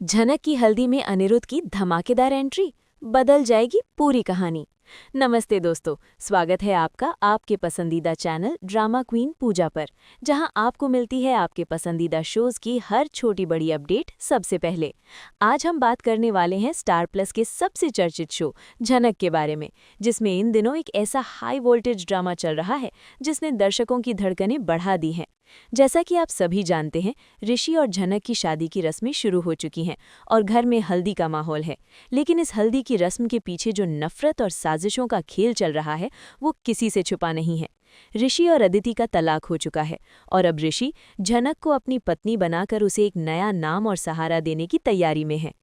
झनक की हल्दी में अनिरुद्ध की धमाकेदार एंट्री, बदल जाएगी पूरी कहानी। नमस्ते दोस्तों, स्वागत है आपका आपके पसंदीदा चैनल ड्रामा क्वीन पूजा पर, जहां आपको मिलती है आपके पसंदीदा शोज की हर छोटी बड़ी अपडेट सबसे पहले। आज हम बात करने वाले हैं स्टार प्लस के सबसे चर्चित शो झनक के बारे में, जिसमें इन दिनों एक ऐसा हाई वोल्टेज ड्रामा चल रहा है जिसने दर्शकों की धड़कनें बढ़ा दी हैं। जैसा कि आप सभी जानते हैं, ऋषि और झनक की शादी की रस्में शुरू हो चुकी हैं और घर में हल्दी का माहौल है। लेकिन इस हल्दी की रस्म के पीछे जो नफरत और साजिशों का खेल चल रहा है, वो किसी से छुपा नहीं है। ऋषि और अदिति का तलाक हो चुका है और अब ऋषि झनक को अपनी पत्नी बनाकर उसे एक नया नाम और सहारा देने की तैयारी में है।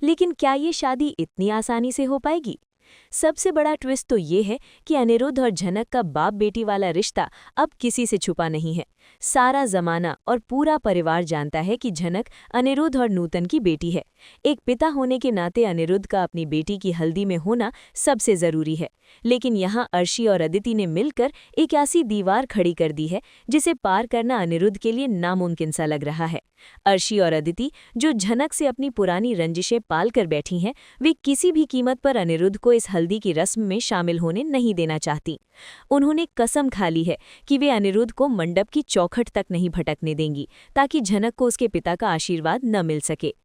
लेकिन क्या ये शादी इतनी आसानी से हो पाएगी? सबसे बड़ा ट्विस्ट तो ये है कि अनिरुद्ध और झनक का बाप बेटी वाला रिश्ता अब किसी से छुपा नहीं है। सारा जमाना और पूरा परिवार जानता है कि झनक अनिरुद्ध और नूतन की बेटी है। एक पिता होने के नाते अनिरुद्ध का अपनी बेटी की हल्दी में होना सबसे जरूरी है। लेकिन यहाँ अर्शी और अदिति ने मिलकर एक ऐसी दीवार खड़ी कर दी है जिसे पार करना अनिरुद्ध के लिए नामुमकिन सा लग रहा है। अर्शी और अदिति, जो झनक से अपनी पुरानी रंजिशें पाल कर बैठी हैं, वे किसी भी कीमत पर अनिरुद्ध को इस हल्दी की रस्म में शामिल होने नहीं देना चाहती। उन्होंने कसम खा ली है कि वे अनिरुद्ध को मंडप की चौखट तक नहीं भटकने देंगी, ताकि झनक को उसके पिता का आशीर्वाद न मिल सके।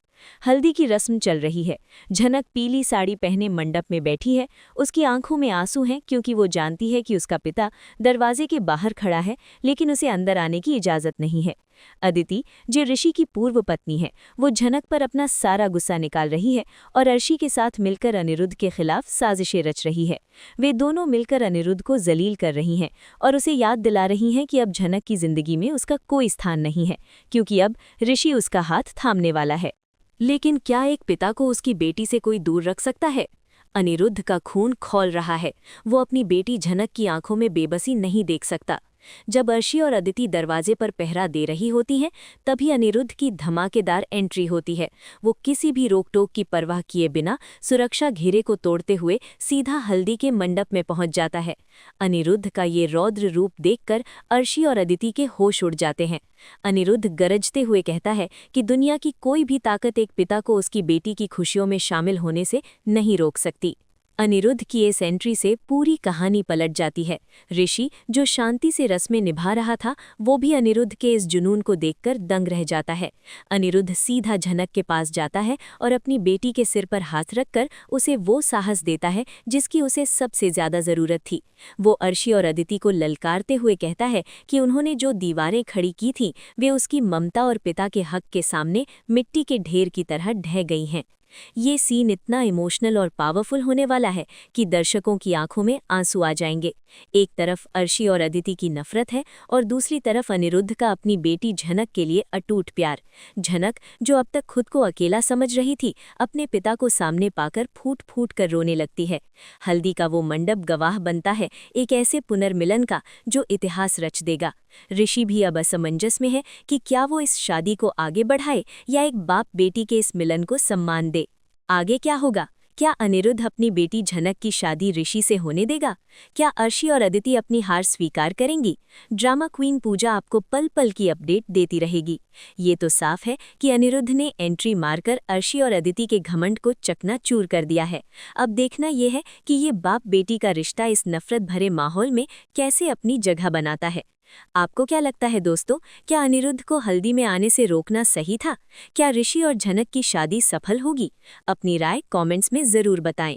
हल्दी की रस्म चल रही है। झनक पीली साड़ी पहने मंडप में बैठी है। उसकी आंखों में आंसू हैं क्योंकि वो जानती है कि उसका पिता दरवाजे के बाहर खड़ा है, लेकिन उसे अंदर आने की इजाजत नहीं है। अदिति, जो ऋषि की पूर्व पत्नी है, वो झनक पर अपना सारा गुस्सा निकाल रही है और अर्शी के साथ मिलकर अनिरुद्ध के खिलाफ साजिशें रच रही है। वे दोनों मिलकर अनिरुद्ध को जलील कर रही हैं और उसे याद दिला रही हैं कि अब झनक की जिंदगी में उसका कोई स्थान नहीं है, क्योंकि अब ऋषि उसका हाथ थामने वाला है। लेकिन क्या एक पिता को उसकी बेटी से कोई दूर रख सकता है? अनिरुद्ध का खून खौल रहा है। वो अपनी बेटी झनक की आंखों में बेबसी नहीं देख सकता। जब अर्शी और अदिति दरवाजे पर पहरा दे रही होती हैं, तभी अनिरुद्ध की धमाकेदार एंट्री होती है। वो किसी भी रोक टोक की परवाह किए बिना सुरक्षा घेरे को तोड़ते हुए सीधा हल्दी के मंडप में पहुंच जाता है। अनिरुद्ध का ये रौद्र रूप देखकर अर्शी और अदिति के होश उड़ जाते हैं। अनिरुद्ध गरजते हुए कहता है कि दुनिया की कोई भी ताकत एक पिता को उसकी बेटी की खुशियों में शामिल होने से नहीं रोक सकती। अनिरुद्ध की इस एंट्री से पूरी कहानी पलट जाती है। ऋषि, जो शांति से रस्में निभा रहा था, वो भी अनिरुद्ध के इस जुनून को देखकर दंग रह जाता है। अनिरुद्ध सीधा झनक के पास जाता है और अपनी बेटी के सिर पर हाथ रखकर उसे वो साहस देता है जिसकी उसे सबसे ज्यादा जरूरत थी। वो अर्शी और अदिति को ललकारते हुए कहता है कि उन्होंने जो दीवारें खड़ी की थीं, वे उसकी ममता और पिता के हक के सामने मिट्टी के ढेर की तरह ढह गई हैं। ये सीन इतना इमोशनल और पावरफुल होने वाला है कि दर्शकों की आंखों में आंसू आ जाएंगे। एक तरफ अर्शी और अदिति की नफरत है और दूसरी तरफ अनिरुद्ध का अपनी बेटी झनक के लिए अटूट प्यार। झनक, जो अब तक खुद को अकेला समझ रही थी, अपने पिता को सामने पाकर फूट फूट कर रोने लगती है। हल्दी का वो मंडप गवाह बनता है एक ऐसे पुनर्मिलन का जो इतिहास रच देगा। ऋषि भी अब असमंजस में है कि क्या वो इस शादी को आगे बढ़ाए या एक बाप बेटी के इस मिलन को सम्मान दे। आगे क्या होगा? क्या अनिरुद्ध अपनी बेटी झनक की शादी ऋषि से होने देगा? क्या अर्शी और अदिति अपनी हार स्वीकार करेंगी? ड्रामा क्वीन पूजा आपको पल पल की अपडेट देती रहेगी। ये तो साफ है कि अनिरुद्ध ने एंट्री मारकर अर्शी और अदिति के घमंड को चकनाचूर कर दिया है। अब देखना यह है कि ये बाप बेटी का रिश्ता इस नफरत भरे माहौल में कैसे अपनी जगह बनाता है। आपको क्या लगता है दोस्तों, क्या अनिरुद्ध को हल्दी में आने से रोकना सही था? क्या ऋषि और झनक की शादी सफल होगी? अपनी राय कमेंट्स में जरूर बताएं।